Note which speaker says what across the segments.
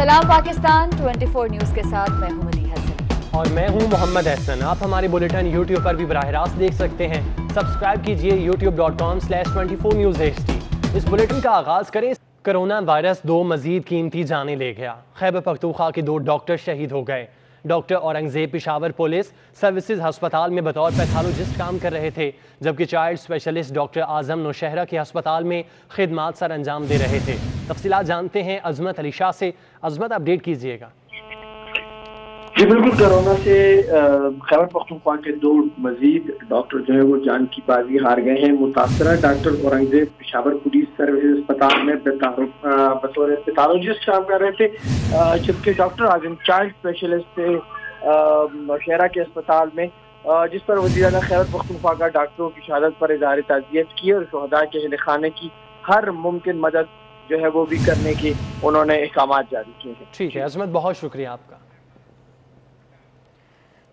Speaker 1: सलाम पाकिस्तान 24 न्यूज़ के साथ मैं हूं मदी हसन
Speaker 2: और मैं हूं मोहम्मद एहसन। आप हमारे बुलेटिन YouTube पर भी बराह रास्त देख सकते हैं। सब्सक्राइब कीजिए youtube.com/24 News HD। इस बुलेटिन का आगाज करें। कोरोना वायरस 2 मजीद कीमती जानें ले गया। खैबर पख्तूनख्वा के 2 डॉक्टर शहीद हो गए। Doctor Aurangzeb Peshawar police services हस्पताल में बतौर पैथोलॉजिस्ट काम कर रहे थे, जबकि चाइल्ड स्पेशलिस्ट डॉक्टर आजम नौशहरा के अस्पताल में खिदमात सर अंजाम दे रहे थे। तफसीलात जानते हैं अजमत अली शाह से। अजमत, अपडेट कीजिएगा।
Speaker 3: जी बिल्कुल, कोरोना से खैबर पख्तूनख्वा के 2 मजीद डॉक्टर जो है वो जान की बाजी हार गए हैं। मुतासरा doctor Aurangzeb Peshawar police services अस्पताल में बतौर पैथोलॉजिस्ट काम कर रहे थे, जबकि डॉक्टर आजम चाइल्ड स्पेशलिस्ट थे नौशहरा के अस्पताल में, जिस पर वज़ीर-ए-आला खैबर पख्तूनख्वा का डॉक्टरों की शहादत पर इज़हार ताज़ियत की और शुहदा के अहल खाने की हर मुमकिन मदद जो है वो भी करने के उन्होंने अहकामात जारी किए हैं।
Speaker 2: ठीक है अजमत, बहुत शुक्रिया आपका।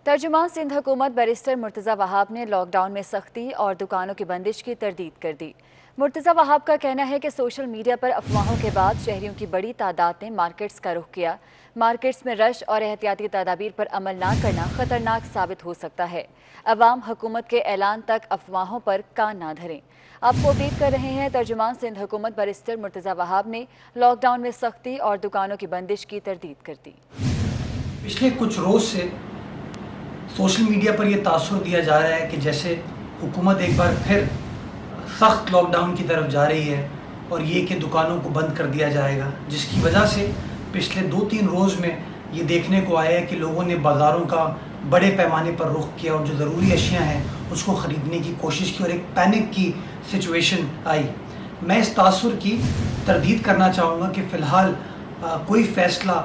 Speaker 1: तर्जुमान सिंध हुकूमत बैरिस्टर मुर्तज़ा वहाब ने लॉकडाउन में सख्ती और दुकानों की बंदिश की तरदीद कर दी। मुर्तज़ा वहाब का कहना है कि सोशल मीडिया पर अफवाहों के बाद शहरियों की बड़ी तादाद ने मार्केट्स का रुख किया। मार्केट्स में रश और एहतियाती तदाबीर पर अमल ना करना खतरनाक साबित हो सकता है। अवाम हुकूमत के ऐलान तक अफवाहों पर कान ना धरें। आपको अपडेट कर रहे हैं तर्जुमान सिंध हुकूमत बैरिस्टर मुर्तज़ा वहाब ने लॉकडाउन में सख्ती और दुकानों की बंदिश की तरदीद कर दी।
Speaker 4: पिछले कुछ रोज़ से सोशल मीडिया पर यह तासुर दिया जा रहा है कि जैसे हुकूमत एक बार फिर सख्त लॉकडाउन की तरफ जा रही है और ये कि दुकानों को बंद कर दिया जाएगा, जिसकी वजह से पिछले 2-3 रोज़ में ये देखने को आया है कि लोगों ने बाज़ारों का बड़े पैमाने पर रुख किया और जो ज़रूरी अशियाँ हैं उसको ख़रीदने की कोशिश की और एक पैनिक की सिचुएशन आई। मैं इस तासुर की तरदीद करना चाहूँगा कि फ़िलहाल कोई फ़ैसला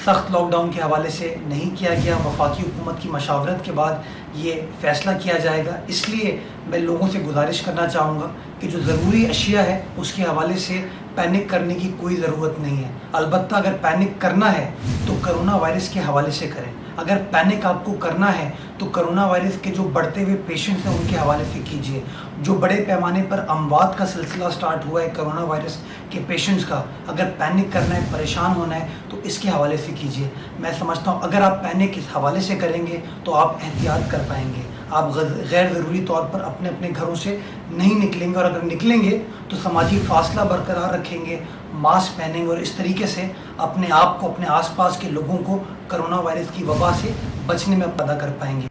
Speaker 4: सख्त लॉकडाउन के हवाले से नहीं किया गया। वफाकी हुकूमत की मशावरत के बाद ये फ़ैसला किया जाएगा। इसलिए मैं लोगों से गुजारिश करना चाहूँगा कि जो ज़रूरी अशिया है उसके हवाले से पैनिक करने की कोई ज़रूरत नहीं है। अलबत्ता अगर पैनिक करना है तो कोरोना वायरस के हवाले से करें। अगर पैनिक आपको करना है तो कोरोना वायरस के जो बढ़ते हुए पेशेंट्स हैं उनके हवाले से कीजिए। जो बड़े पैमाने पर अमवात का सिलसिला स्टार्ट हुआ है कोरोना वायरस के पेशेंट्स का, अगर पैनिक करना है, परेशान होना है तो इसके हवाले से कीजिए। मैं समझता हूँ अगर आप पैनिक इस हवाले से करेंगे तो आप एहतियात कर पाएंगे। आप गैर ज़रूरी तौर पर अपने अपने घरों से नहीं निकलेंगे और अगर निकलेंगे तो समाजी फासला बरकरार रखेंगे, मास्क पहनेंगे और इस तरीके से अपने आप को, अपने आसपास के लोगों को कोरोना वायरस की वबा से बचने में पैदा कर पाएंगे।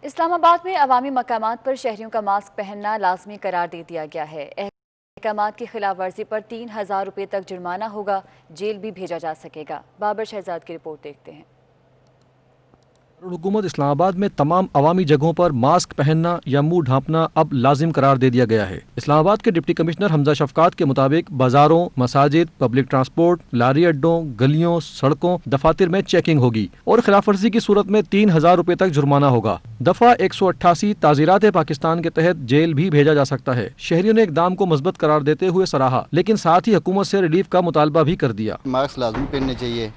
Speaker 1: इस्लामाबाद में अवामी मकामात पर शहरियों का मास्क पहनना लाजमी करार दे दिया गया है। अहकामात की खिलाफ वर्जी पर 3000 रुपये तक जुर्माना होगा, जेल भी भेजा जा सकेगा। बाबर शहजाद की रिपोर्ट देखते हैं।
Speaker 5: हुकूमत इस्लामाबाद में तमाम अवामी जगहों पर मास्क पहनना या मुंह ढांपना अब लाजिम करार दे दिया गया है। इस्लामाबाद के डिप्टी कमिश्नर हमजा शफकात के मुताबिक बाजारों, मसाजिद, पब्लिक ट्रांसपोर्ट, लारी अड्डों, गलियों, सड़कों, दफातर में चेकिंग होगी और खिलाफ वर्जी की सूरत में 3000 रुपये तक जुर्माना होगा। दफा 188 ताज़ीरात पाकिस्तान के तहत जेल भी भेजा जा सकता है। शहरियों ने इक़दाम को मस्बत करार देते हुए सराहा, लेकिन साथ ही हुकूमत से रिलीफ का मुतालबा भी कर दिया।
Speaker 6: मास्क लाजमी पहनने चाहिए,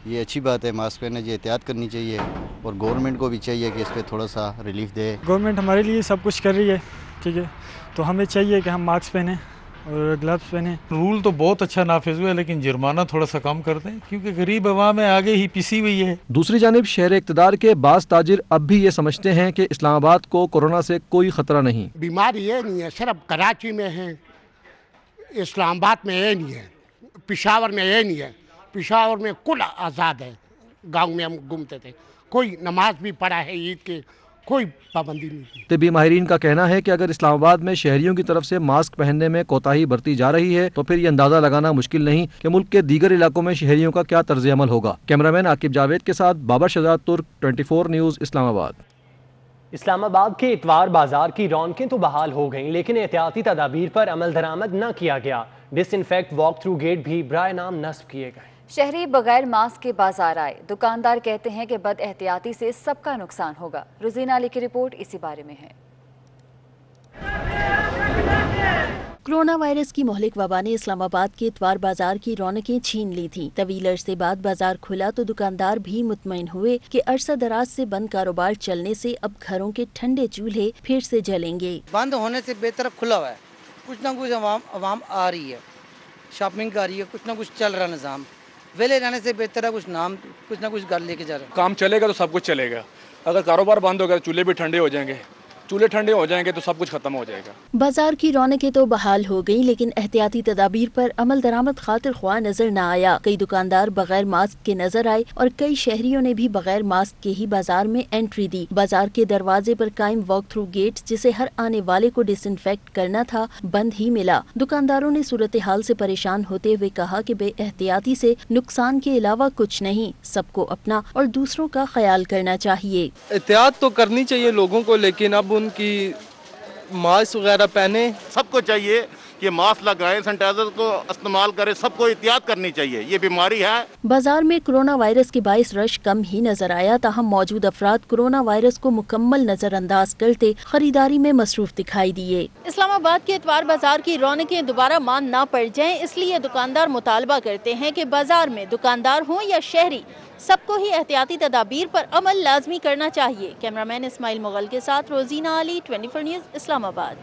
Speaker 6: ये अच्छी बात है। मास्क पहनने की एहतियात करनी चाहिए और गवर्नमेंट को भी चाहिए कि इस पर थोड़ा सा रिलीफ दे।
Speaker 7: गवर्नमेंट हमारे लिए सब कुछ कर रही है, ठीक है, तो हमें चाहिए कि हम मास्क पहने और ग्लव्स पहने।
Speaker 8: रूल तो बहुत अच्छा नाफिज हुआ है, लेकिन जुर्माना थोड़ा सा कम कर दें क्योंकि गरीब अवाम है आगे ही पिसी हुई है।
Speaker 5: दूसरी जानिब शहर इक़्तिदार के बाज़ ताजिर अब भी ये समझते हैं कि इस्लामाबाद को कोरोना से कोई ख़तरा नहीं।
Speaker 9: बीमारी ये नहीं है, सिर्फ कराची में है, इस्लामाबाद में ये नहीं है, पेशावर में ये नहीं है। पेशावर में कुल आज़ाद है। गांव में हम घूमते थे, कोई नमाज भी पढ़ा है ईद के, कोई पाबंदी नहीं।
Speaker 5: तिब्बी माहिरीन का कहना है कि अगर इस्लामाबाद में शहरियों की तरफ से मास्क पहनने में कोताही बरती जा रही है तो फिर ये अंदाजा लगाना मुश्किल नहीं कि मुल्क के दीगर इलाकों में शहरियों का क्या तर्ज अमल होगा। कैमरामैन आकिब जावेद के साथ बाबर शहजाद तुर्क, 24 न्यूज़, इस्लामाबाद।
Speaker 2: इस्लामाबाद के इतवार बाजार की रौनकें तो बहाल हो गईं, लेकिन एहतियाती तदाबीर पर अमल दरामद न किया गया। डिसइंफेक्ट वॉक थ्रू गेट भी बराए नाम नस्ब किए गए।
Speaker 1: शहरी बगैर मास्क के बाजार आए। दुकानदार कहते हैं कि बद एहतियाती से सबका नुकसान होगा। रुजीना अली की रिपोर्ट इसी बारे में है।
Speaker 10: कोरोना वायरस की मोहलिक वबा ने इस्लामाबाद के इतवार बाजार की रौनकें छीन ली थी। तवील अरसे बाद बाजार खुला तो दुकानदार भी मुतमईन हुए कि अरसा दराज से बंद कारोबार चलने से अब घरों के ठंडे चूल्हे फिर से जलेंगे।
Speaker 11: बंद होने से बेहतर खुला हुआ है, कुछ ना कुछ अवाम आ रही है, शॉपिंग कर रही है, कुछ ना कुछ चल रहा निज़ाम। ویلے رہنے سے بہتر ہے کچھ نہ کچھ گھر لے کے جا رہے ہیں.
Speaker 12: کام چلے گا تو سب کچھ چلے گا. اگر کاروبار بند ہوگا تو چولہے بھی ٹھنڈے ہو جائیں گے. چولہے ٹھنڈے ہو جائیں گے تو سب کچھ ختم ہو جائے گا.
Speaker 10: بازار کی رونقیں تو بحال ہو گئی لیکن احتیاطی تدابیر پر عمل درآمد خاطر خواہ نظر نہ آیا. کئی دکاندار بغیر ماسک کے نظر آئے اور کئی شہریوں نے بھی بغیر ماسک کے ہی بازار میں انٹری دی. بازار کے دروازے پر قائم واک تھرو گیٹ جسے ہر آنے والے کو ڈس انفیکٹ کرنا تھا بند ہی ملا. دکانداروں نے صورتحال سے پریشان ہوتے ہوئے کہا کہ بے احتیاطی سے نقصان کے علاوہ کچھ نہیں, سب کو اپنا اور دوسروں کا خیال کرنا چاہیے.
Speaker 13: احتیاط تو کرنی چاہیے لوگوں کو, لیکن اب ان کی ماسک وغیرہ پہنے.
Speaker 14: سب کو چاہیے کہ ماسک لگائیں, سینیٹائزر کو استعمال کریں, سب کو احتیاط کرنی چاہیے, یہ بیماری ہے.
Speaker 10: بازار میں کرونا وائرس کے باعث رش کم ہی نظر آیا, تاہم موجود افراد کرونا وائرس کو مکمل نظر انداز کرتے خریداری میں مصروف دکھائی دیے. اسلام آباد کے اتوار بازار کی رونقیں دوبارہ مان نہ پڑ جائیں, اس لیے دکاندار مطالبہ کرتے ہیں کہ بازار میں دکاندار ہوں یا شہری سب کو ہی احتیاطی تدابیر پر عمل لازمی کرنا چاہیے. کیمرامین اسماعیل مغل کے ساتھ روزینہ علی, 24 نیوز, اسلام آباد.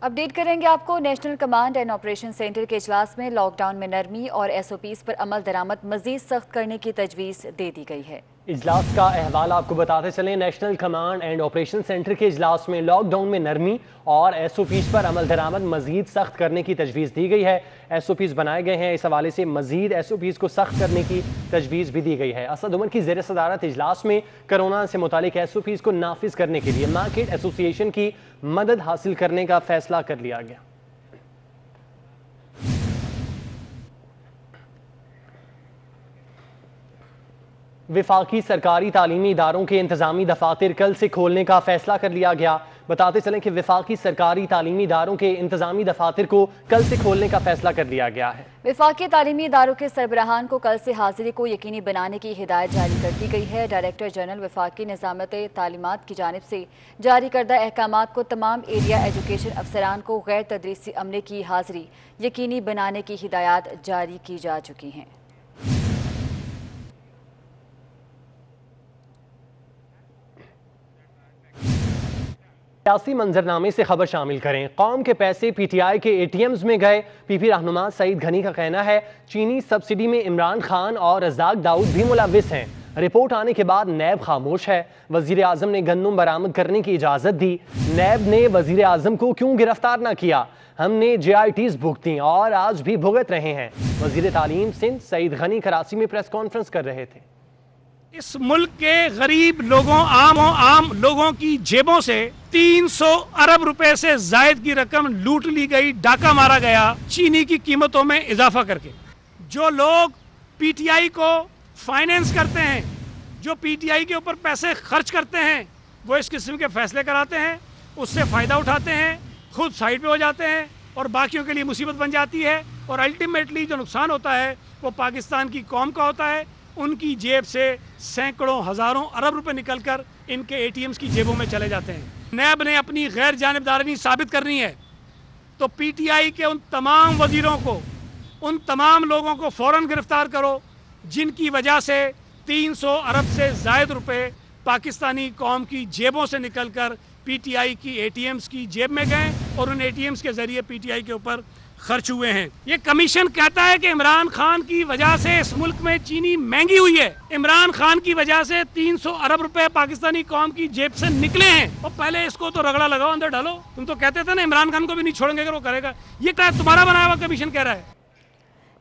Speaker 1: اپڈیٹ کریں گے آپ کو. National command and operation centre کے اجلاس میں لاک ڈاؤن میں نرمی اور ایس او پیز پر عمل درآمد مزید سخت کرنے کی تجویز دے دی گئی ہے.
Speaker 2: اجلاس کا احوال آپ کو بتاتے چلیں. National command and operation centre کے اجلاس میں لاک ڈاؤن میں نرمی اور ایس او پیز پر عمل درآمد مزید سخت کرنے کی تجویز دی گئی ہے. ایس او پیز بنائے گئے ہیں, اس حوالے سے مزید ایس او پیز کو سخت کرنے کی تجویز بھی دی گئی ہے. اسد عمر کی زیر صدارت اجلاس میں کرونا سے متعلق ایس او پیز کو نافذ کرنے کے لیے مارکیٹ ایسوسی ایشن کی مدد حاصل کرنے کا فیصلہ کر لیا گیا. وفاقی سرکاری تعلیمی اداروں کے انتظامی دفاتر کل سے کھولنے کا فیصلہ کر لیا گیا. بتاتے چلیں کہ وفاقی سرکاری تعلیمی اداروں کے انتظامی دفاتر کو کل سے کھولنے کا فیصلہ کر لیا گیا ہے.
Speaker 1: وفاقی تعلیمی اداروں کے سربراہان کو کل سے حاضری کو یقینی بنانے کی ہدایت جاری کر دی گئی ہے. ڈائریکٹر جنرل وفاقی نظامت تعلیمات کی جانب سے جاری کردہ احکامات کو تمام ایریا ایجوکیشن افسران کو غیر تدریسی عملے کی حاضری یقینی بنانے کی ہدایات جاری کی جا چکی ہیں.
Speaker 2: سیاسی منظرنامے سے خبر شامل کریں. قوم کے پیسے پی ٹی آئی کے اے ٹی ایمز میں گئے. پی پی رہنما سعید غنی کا کہنا ہے چینی سبسڈی میں عمران خان اور رزاق داؤد بھی ملوث ہیں. رپورٹ آنے کے بعد نیب خاموش ہے. وزیر اعظم نے گندم برآمد کرنے کی اجازت دی. نیب نے وزیر اعظم کو کیوں گرفتار نہ کیا؟ ہم نے جے آئی ٹیز بھگتیں اور آج بھی بھگت رہے ہیں. وزیر تعلیم سندھ سعید غنی کراچی میں پریس کانفرنس کر رہے تھے.
Speaker 15: اس ملک کے غریب لوگوں عام لوگوں کی جیبوں سے 300 ارب روپے سے زائد کی رقم لوٹ لی گئی, ڈاکہ مارا گیا چینی کی قیمتوں میں اضافہ کر کے. جو لوگ پی ٹی آئی کو فائنینس کرتے ہیں, جو پی ٹی آئی کے اوپر پیسے خرچ کرتے ہیں, وہ اس قسم کے فیصلے کراتے ہیں, اس سے فائدہ اٹھاتے ہیں, خود سائڈ پہ ہو جاتے ہیں اور باقیوں کے لیے مصیبت بن جاتی ہے. اور الٹیمیٹلی جو نقصان ہوتا ہے وہ پاکستان کی قوم کا ہوتا ہے. ان کی جیب سے سینکڑوں ہزاروں ارب روپے نکل کر ان کے اے ٹی ایمز کی جیبوں میں چلے جاتے ہیں. نیب نے اپنی غیر جانبداری ثابت کرنی ہے تو پی ٹی آئی کے ان تمام وزیروں کو, ان تمام لوگوں کو فوراً گرفتار کرو جن کی وجہ سے 300 ارب سے زائد روپے پاکستانی قوم کی جیبوں سے نکل کر پی ٹی آئی کی اے ٹی ایمز کی جیب میں گئے اور ان اے ٹی ایمز کے ذریعے پی ٹی آئی کے اوپر خرچ ہوئے ہیں. یہ کمیشن کہتا ہے کہ عمران خان کی وجہ سے اس ملک میں چینی مہنگی ہوئی ہے. عمران خان کی وجہ سے 300 ارب روپے پاکستانی قوم کی جیب سے نکلے ہیں. اور پہلے اس کو تو رگڑا لگاؤ, اندر ڈالو. تم تو کہتے تھے نا عمران خان کو بھی نہیں چھوڑیں گے اگر وہ کرے گا. یہ کیا تمہارا بنایا ہوا کمیشن کہہ رہا ہے.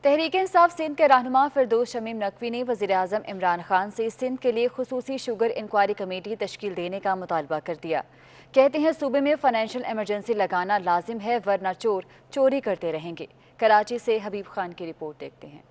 Speaker 1: تحریک انصاف سندھ کے رہنما فردوس شمیم نقوی نے وزیر اعظم عمران خان سے سندھ کے لیے خصوصی شوگر انکوائری کمیٹی تشکیل دینے کا مطالبہ کر دیا. کہتے ہیں صوبے میں فائنینشیل ایمرجنسی لگانا لازم ہے ورنہ چور چوری کرتے رہیں گے. کراچی سے حبیب خان کی رپورٹ دیکھتے ہیں.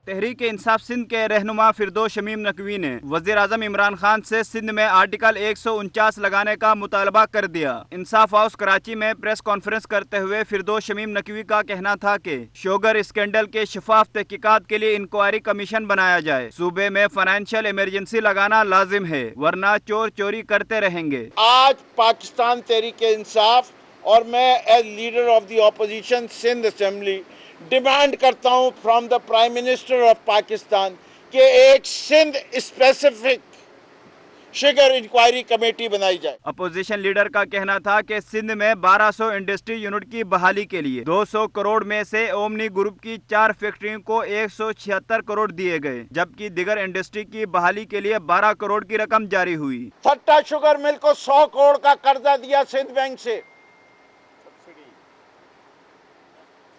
Speaker 16: تحریک انصاف سندھ کے رہنما فردوس شمیم نقوی نے وزیر اعظم عمران خان سے سندھ میں آرٹیکل 149 لگانے کا مطالبہ کر دیا. انصاف ہاؤس کراچی میں پریس کانفرنس کرتے ہوئے فردوس شمیم نقوی کا کہنا تھا کہ شوگر اسکینڈل کے شفاف تحقیقات کے لیے انکوائری کمیشن بنایا جائے. صوبے میں فائنینشیل ایمرجنسی لگانا لازم ہے ورنہ چور چوری کرتے رہیں گے.
Speaker 14: آج پاکستان تحریک انصاف اور میں as leader of the opposition Sindh assembly demand کرتا ہوں from the prime minister of Pakistan کہ ایک Sindh specific sugar inquiry committee बनाई जाए।
Speaker 16: अपोजिशन लीडर का कहना था कि सिंध में 1200 इंडस्ट्री यूनिट की बहाली के लिए 200 करोड़ में से ओमनी ग्रुप की 4 फैक्ट्रियों को 176 करोड़ दिए गए, जबकि दिगर इंडस्ट्री की बहाली के लिए 12 करोड़ की रकम जारी हुई।
Speaker 14: थट्टा शुगर मिल को 100 करोड़ का कर्जा दिया सिंध बैंक से,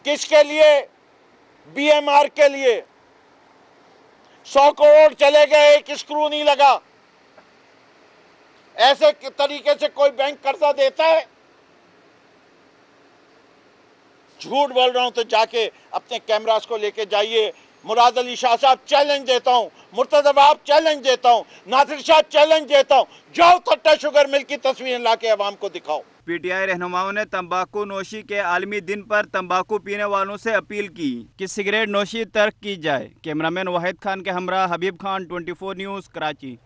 Speaker 14: किसके लिए? BMR के लिए। 100 करोड़ चले गए, एक स्क्रू नहीं लगा। ऐसे तरीके से कोई बैंक कर्जा देता है? झूठ बोल रहा हूं तो जाके अपने कैमरास को लेके जाइए। मुराद अली शाह साहब चैलेंज देता हूं, मुर्तजा साहब चैलेंज देता हूं, नासिर शाह चैलेंज देता हूं, जाओ थट्टा शुगर मिल की तस्वीरें लाके अवाम को दिखाओ।
Speaker 16: PTI रहनुमाओं ने तंबाकू नोशी के आलमी दिन पर तंबाकू पीने वालों से अपील की कि सिगरेट नोशी तर्क की जाए। कैमरामैन वाहिद खान के हमरा हबीब खान, 24 न्यूज़, कराची।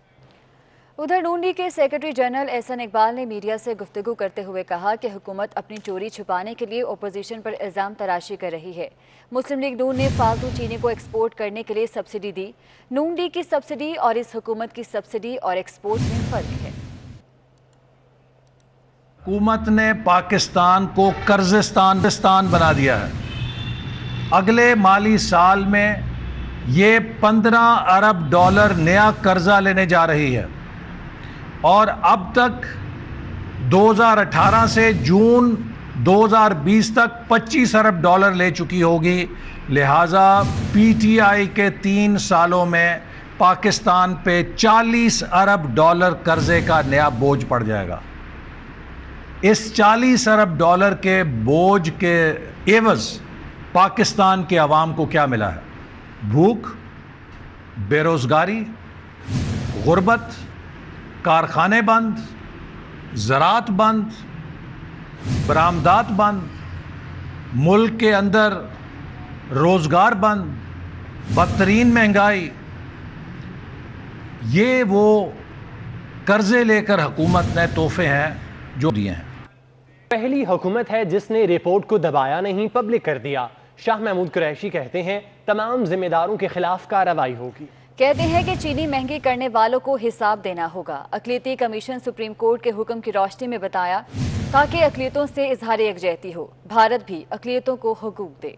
Speaker 1: उधर नून लीग के सेक्रेटरी जनरल एहसन इकबाल ने मीडिया से गुफ्तगू करते हुए कहा कि हुकूमत अपनी चोरी छुपाने के लिए अपोजिशन पर इल्ज़ाम तराशी कर रही है। मुस्लिम लीग नून ने फालतू चीनी को एक्सपोर्ट करने के लिए सब्सिडी दी। नून लीग की सब्सिडी और इस हुकूमत की सब्सिडी और एक्सपोर्ट में फ़र्क है।
Speaker 17: हुकूमत ने पाकिस्तान को कर्ज़िस्तान बना दिया है। अगले माली साल में ये 15 अरब डॉलर नया कर्जा लेने जा रही है और अब तक 2018 से जून 2020 तक 25 अरब डॉलर ले चुकी होगी। लिहाजा PTI के 3 सालों में पाकिस्तान पे 40 अरब डॉलर कर्जे का नया बोझ पड़ जाएगा। इस 40 अरब डॉलर के बोझ के एवज पाकिस्तान के अवाम को क्या मिला है? भूख, बेरोजगारी, गुर्बत, कारखाने बंद, ज़राअत बंद, बरामदात बंद, मुल्क के अंदर रोज़गार बंद, बदतरीन महंगाई। ये वो कर्जे लेकर हुकूमत ने तोहफे हैं जो दिए हैं।
Speaker 2: पहली हुकूमत है जिसने रिपोर्ट को दबाया नहीं, पब्लिक कर दिया। शाह महमूद कुरैशी कहते हैं तमाम जिम्मेदारों के खिलाफ कार्रवाई होगी।
Speaker 1: कहते हैं कि चीनी महंगी करने वालों को हिसाब देना होगा। अक़लियती कमीशन सुप्रीम कोर्ट के हुक्म की रोशनी में बताया ताकि अक़लियतों से इजहार यकजहती हो, भारत भी अक़लियतों को हुकूक दे।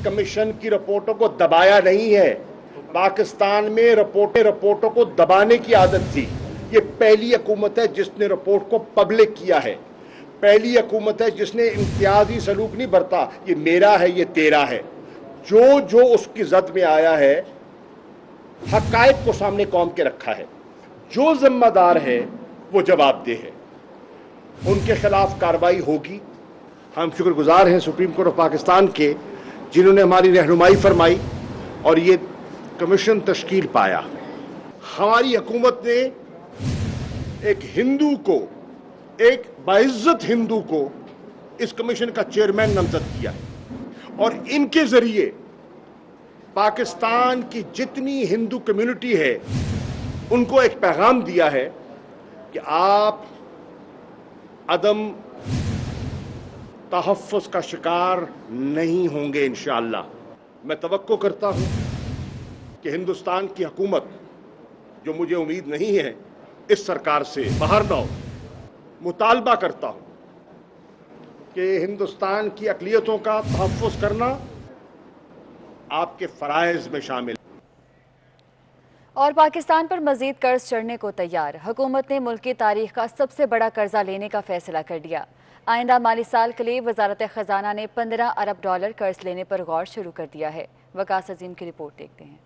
Speaker 18: कमीशन की रिपोर्टों को दबाया नहीं है। पाकिस्तान में रिपोर्टों को दबाने की आदत थी। ये पहली हुकूमत है जिसने रिपोर्ट को पब्लिक किया है। पहली हुकूमत है जिसने इम्तियाजी सलूक नहीं बरता, ये मेरा है, ये तेरा है। जो उसकी जद में आया है, हकायक को सामने कौम के रखा है। जो जिम्मेदार है वो जवाबदेह है, उनके खिलाफ कार्रवाई होगी। हम शुक्रगुजार हैं सुप्रीम कोर्ट ऑफ पाकिस्तान के, जिन्होंने हमारी रहनुमाई फरमाई और ये कमीशन तश्कील पाया। हमारी हुकूमत ने एक हिंदू को, एक बाइज्जत हिंदू को इस कमीशन का चेयरमैन नामजद किया है और इनके जरिए पाकिस्तान की जितनी हिंदू कम्युनिटी है उनको एक पैगाम दिया है कि आप अदम तहफ़्फ़ुज़ का शिकार नहीं होंगे इंशाअल्लाह। मैं तवक्को करता हूं कि हिंदुस्तान की हुकूमत, जो मुझे उम्मीद नहीं है इस सरकार से बाहर ना हो, मुतालबा करता हूं कि हिंदुस्तान की अक़लियतों का तहफ़्फ़ुज़ करना आपके फ़राइज़ में शामिल।
Speaker 1: और पाकिस्तान पर मजीद कर्ज चढ़ने को तैयार। हुकूमत ने मुल्क की तारीख का सबसे बड़ा कर्जा लेने का फैसला कर दिया। आइंदा माली साल के लिए वजारत ख़जाना ने 15 अरब डॉलर कर्ज लेने पर गौर शुरू कर दिया है। वकास अजीम की रिपोर्ट देखते हैं।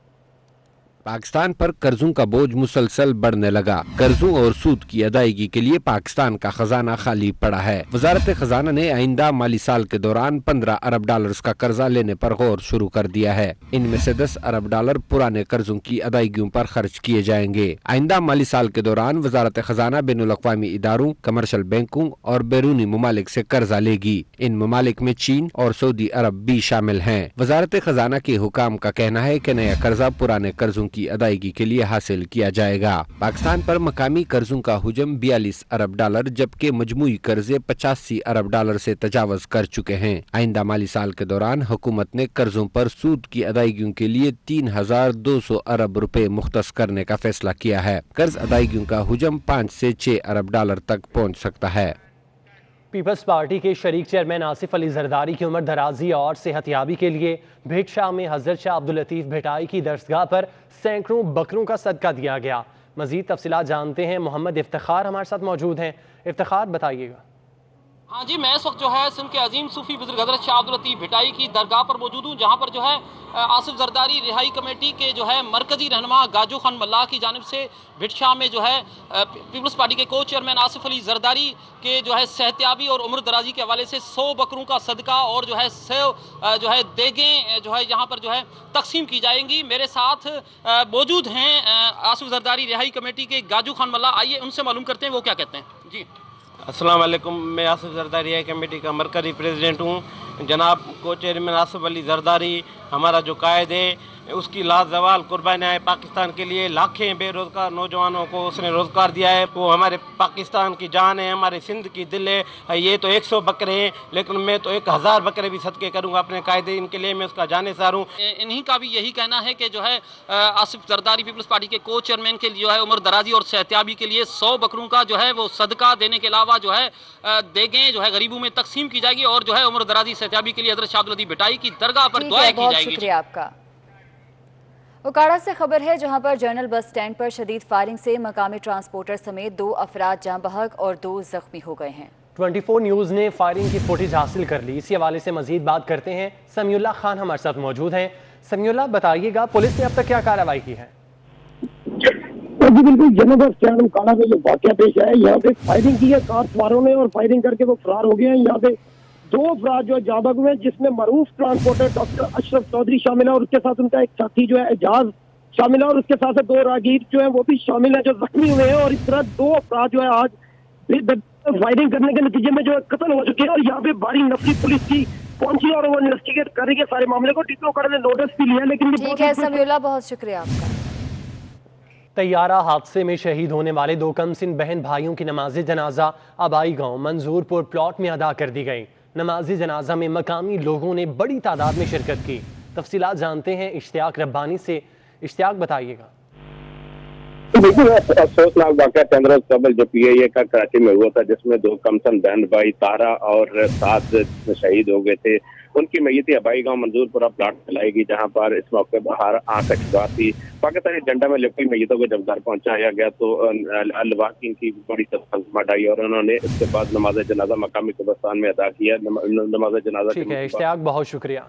Speaker 19: पाकिस्तान पर कर्जों का बोझ मुसलसल बढ़ने लगा। कर्जों और सूद की अदायगी के लिए पाकिस्तान का खजाना खाली पड़ा है। वजारत खजाना ने आइंदा माली साल के दौरान 15 अरब डॉलर्स का कर्जा लेने पर गौर शुरू कर दिया है। इनमें से 10 अरब डॉलर पुराने कर्जों की अदायगियों पर खर्च किए जाएंगे। आइंदा माली साल के दौरान वजारत खजाना बैनुल अक़वामी इदारों, कमर्शल बैंकों और बैरूनी ममालिक से कर्जा लेगी। इन ममालिक में चीन और सऊदी अरब भी शामिल हैं। वजारत खजाना के हुकाम का कहना है कि नया कर्जा पुराने कर्जों की अदायगी के लिए हासिल किया जाएगा। पाकिस्तान पर मकामी कर्जों का हुजम 42 अरब डॉलर जबकि मजमूई कर्जे 85 अरब डॉलर से तजावज कर चुके हैं। आइंदा माली साल के दौरान हुकूमत ने कर्जों पर सूद की अदायगियों के लिए 3200 अरब रुपए मुख्तस करने का फैसला किया है। कर्ज अदायगियों का हुजम 5 से 6 अरब डॉलर तक पहुँच सकता है।
Speaker 2: पीपल्स पार्टी के शरीक चेयरमैन आसिफ अली जरदारी की उम्र दराजी और सेहतयाबी के लिए भेट शाह में हजरत शाह अब्दुल लतीफ भिटाई की दरसगाह पर सैकड़ों बकरों का सदका दिया गया। मजीद तफसीलात जानते हैं, मोहम्मद इफ्तिखार हमारे साथ मौजूद हैं। इफ्तिखार बताइएगा।
Speaker 20: हाँ जी, मैं इस वक्त जो है सिंध के अजीम सूफी बुजुर्ग हज़रत शाह अब्दुल लतीफ भिटाई की दरगाह पर मौजूद हूँ, जहाँ पर जो है आसिफ जरदारी रिहाई कमेटी के जो है मरकजी रहनुमा गाजू खान मल्लाह की जानिब से भिट शाह में जो है पीपल्स पार्टी के को चेयरमैन आसिफ अली जरदारी के जो है सेहतयाबी और उम्र दराजी के हवाले से 100 बकरों का सदका और जो है 100 जो है देगें जो है यहाँ पर जो है तकसीम की जाएंगी। मेरे साथ मौजूद हैं आसिफ जरदारी रिहाई कमेटी के गाजू खान मल्लाह, आइए उनसे मालूम करते हैं वो क्या कहते हैं। जी
Speaker 21: अस्सलाम वालेकुम, मैं आसिफ जरदारी रिहाई कमेटी का मरकज़ी प्रेसिडेंट हूँ। जनाब को चेयरमैन आसिफ अली जरदारी हमारा जो कायद है उसकी लाजवाल कुर्बानियाँ है पाकिस्तान के लिए। लाखें बेरोज़गार नौजवानों को उसने रोज़गार दिया है। वो हमारे पाकिस्तान की जान है, हमारे सिंध की दिल है। ये तो 100 बकरे हैं लेकिन मैं तो 1000 बकरे भी सदके करूँगा अपने कायदे इनके लिए, मैं उसका जानेसार हूँ।
Speaker 20: इन्हीं का भी यही कहना है कि जो है आसिफ जरदारी पीपल्स पार्टी के को चेयरमैन के लिए जो है उम्र दराजी और सेहतयाबी के लिए 100 बकरों का जो है वो सदका देने के अलावा जो है देगें जो है गरीबों में तकसीम की जाएगी और जो है उम्र दराजी सेहतयाबी के लिए हज़रत शाह अब्दुल लतीफ भिटाई की दरगाह पर दुआएं की जाएगी।
Speaker 1: शुक्रिया आपका। उकाड़ा से खबर है, जहां पर जनरल बस स्टैंड पर शदीद फायरिंग से मकामी ट्रांसपोर्टर समेत 2 अफराद जाँ बहक और 2 जख्मी हो गए हैं।
Speaker 2: 24 न्यूज़ ने फायरिंग की फुटेज हासिल कर ली। इसी हवाले से मजीद बात करते हैं, समीउल्लाह खान हमारे साथ मौजूद हैं। समीउल्लाह, बताइएगा पुलिस ने अब तक क्या कार्रवाई की है?
Speaker 22: जी बिल्कुल, जनरल बस स्टैंड उकाड़ा में जो वाकया पेश है, यहाँ पे फायरिंग की है कार सवारों ने और फायरिंग करके वो फरार हो गए हैं। यहाँ पे 2 अफराद जो जाँ बहक हुए हैं, जिसमें मरूफ ट्रांसपोर्टर डॉक्टर अशरफ चौधरी शामिल है और उसके साथ उनका एक साथी जो है एजाज शामिल है और उसके साथ 2 राहगीर जो है वो भी शामिल है जो जख्मी हुए हैं। और इस तरह 2 अफराद जो है आज फायरिंग करने के नतीजे में जो है कत्ल हो चुके हैं और यहाँ पे बारी नफरी पुलिस की पहुंची और वो इन्वेस्टिगेट कर रही है सारे मामले को। टीपी उकाड़ा ने नोटिस भी लिया, लेकिन
Speaker 1: ठीक है समीउल्लाह, बहुत शुक्रिया आपका।
Speaker 2: तैयारा हादसे में शहीद होने वाले 2 कमसिन बहन भाइयों की नमाज जनाजा आबाई गांव मंजूरपुर प्लॉट में अदा कर दी गई। नमाज जनाजा में मकामी लोगों ने बड़ी तादाद में शिरकत की। तफसीलात जानते हैं इश्तियाक रब्बानी से। इश्तियाक, बताइएगा।
Speaker 23: बिल्कुल अफसोसनाक वाक़या चंद रोज कबल जो PIA का कराची में हुआ था, जिसमें 2 कमसन बहन भाई तारा और 7 शहीद हो गए थे। उनकी मैयत आबाई गांव मंजूरपुरा प्लाट में लाएगी, जहां पर इस मौके पर आंख अचुका थी। पाकिस्तानी झंडा में लिपटी मैयतों को जब घर पहुंचाया गया तो अलवाकिन की बड़ी तफसीलात आई और उन्होंने इसके बाद नमाज जनाजा मकामी कब्रिस्तान में अदा किया। नमाज जनाजा
Speaker 2: ठीक है इश्तियाक, बहुत शुक्रिया।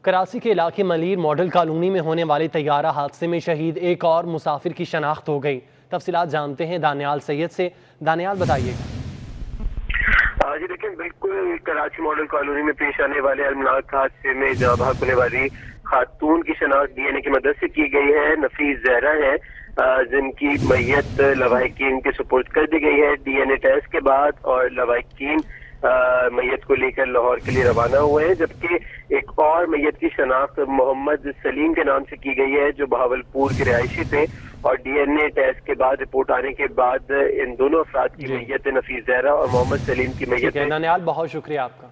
Speaker 2: कराची के इलाके मलीर मॉडल कॉलोनी में होने वाले तैयारा हादसे में शहीद एक और मुसाफिर की शनाख्त हो गई। तफसीलात जानते हैं दानियाल सैयद से। दानियाल, बताइएगा।
Speaker 24: जी देखिए, बिल्कुल कराची मॉडल कॉलोनी में पेश आने वाले अलमनाक हादसे में जाँ बहक होने वाली खातून की शनाख्त DNA की मदद से की गई है। नफीस जहरा है जिनकी मैयत लवाहिकीन के सुपुर्द कर दी गई है DNA टेस्ट के बाद और लवाहिकीन मैयत को लेकर लाहौर के लिए रवाना हुए हैं। जबकि एक और मैयत की शनाख्त मोहम्मद सलीम के नाम से की गई है जो बहावलपुर के रिहायशी थे और DNA टेस्ट के बाद रिपोर्ट आने के बाद इन दोनों अफराद की मैयत नफीस जहरा और मोहम्मद सलीम की मैयत है।
Speaker 2: दानियाल, बहुत शुक्रिया आपका।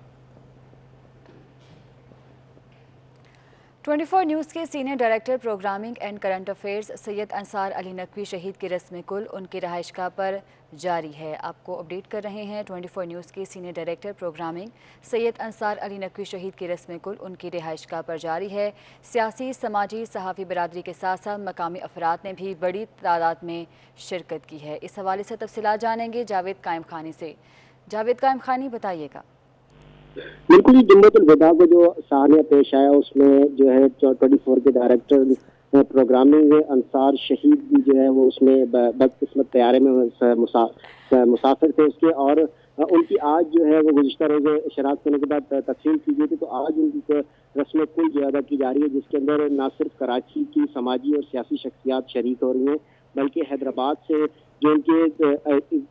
Speaker 1: 24 न्यूज़ के senior director programming and current affairs Syed Ansar Ali Naqvi शहीद की रस्म कुल उनकी रहायशगाह पर जारी है। आपको अपडेट कर रहे हैं 24 न्यूज़ के senior director programming Syed Ansar Ali Naqvi शहीद की रस्म कुल उनकी रहायशगाह पर जारी है। सियासी, समाजी, सहाफ़ी बिरादरी के साथ साथ मकामी अफराद ने भी बड़ी तादाद में शिरकत की है। इस हवाले से तफसीलात जानेंगे जावेद कायम खानी से। जावेद कायम खानी, बताइएगा।
Speaker 22: बिल्कुल ही जुम्मतुल विदा को जो सानिया पेश आया उसमें जो है 24 के डायरेक्टर प्रोग्रामिंग अंसार शहीद भी जो है वो उसमें बदकिस्मत तैयारे में मुसाफिर थे उसके और उनकी आज जो है वो गुज़िश्ता रोज़े शराब करने के बाद तकसीम की गई थी। तो आज उनकी रस्म कुल जो अदा की जा रही है जिसके अंदर न सिर्फ कराची की समाजी और सियासी शख्सियात शरीक हो रही हैं बल्कि हैदराबाद से जो उनके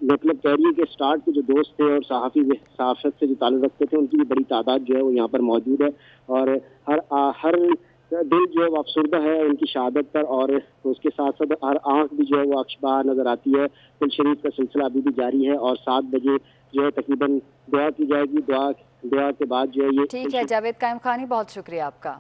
Speaker 22: मतलब कैरियर के स्टार्ट के जो दोस्त थे और सहाफ़त से जो ताल्लुक़ रखते थे उनकी भी बड़ी तादाद जो है वो यहाँ पर मौजूद है। और हर دل جو ہے وہ افسردہ ہے ان کی شہادت پر، اور اس کے ساتھ ساتھ ہر آنکھ بھی جو ہے وہ اشباہ نظر آتی ہے۔ دل شریف کا سلسلہ ابھی بھی جاری ہے اور 7 بجے جو ہے تقریباً دعا کی جائے گی۔ دعا کے بعد جو ہے یہ
Speaker 1: ٹھیک ہے جاوید قائم خانی، بہت شکریہ آپ کا۔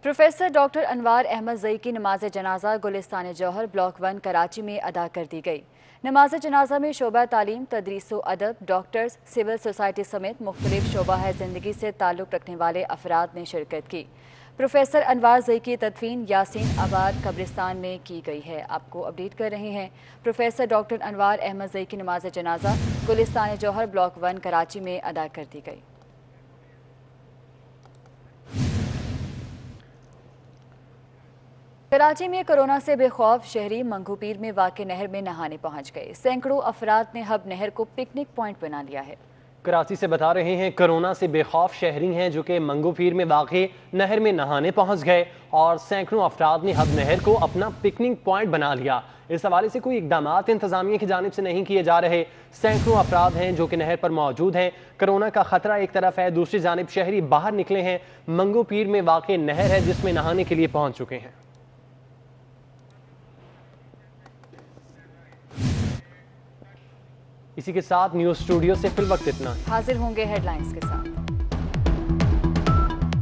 Speaker 1: پروفیسر ڈاکٹر انوار احمد زئی کی نماز جنازہ گلستان جوہر بلاک 1 کراچی میں ادا کر دی گئی۔ نماز جنازہ میں شعبہ تعلیم، تدریس و ادب، ڈاکٹرز، سول سوسائٹی سمیت مختلف شعبہ زندگی سے تعلق رکھنے والے افراد نے شرکت کی۔ پروفیسر انوار زئی کی تدفین یاسین آباد قبرستان میں کی گئی ہے۔ آپ کو اپڈیٹ کر رہے ہیں۔ پروفیسر ڈاکٹر انوار احمد زئی کی نماز جنازہ گلستان جوہر بلاک 1 کراچی میں ادا کر دی گئی۔ کراچی میں کورونا سے بے خوف شہری منگو پیر میں واقع نہر میں نہانے پہنچ گئے۔ سینکڑوں افراد نے ہب نہر کو پکنک پوائنٹ بنا لیا ہے۔
Speaker 2: کراچی سے بتا رہے ہیں کورونا سے بے خوف شہری ہیں جو کہ منگو پیر میں واقع نہر میں نہانے پہنچ گئے اور سینکڑوں افراد نے ہب نہر کو اپنا پکنک پوائنٹ بنا لیا۔ اس حوالے سے کوئی اقدامات انتظامیہ کی جانب سے نہیں کیے جا رہے۔ سینکڑوں افراد ہیں جو کہ نہر پر موجود ہیں۔ کورونا کا خطرہ ایک طرف ہے، دوسری جانب شہری باہر نکلے ہیں۔ منگو پیر میں واقع نہر ہے جس میں نہانے کے لیے پہنچ چکے ہیں۔ اسی کے ساتھ نیوز اسٹوڈیو سے فی الوقت اتنا۔
Speaker 1: حاضر ہوں گے ہیڈ لائنز کے ساتھ۔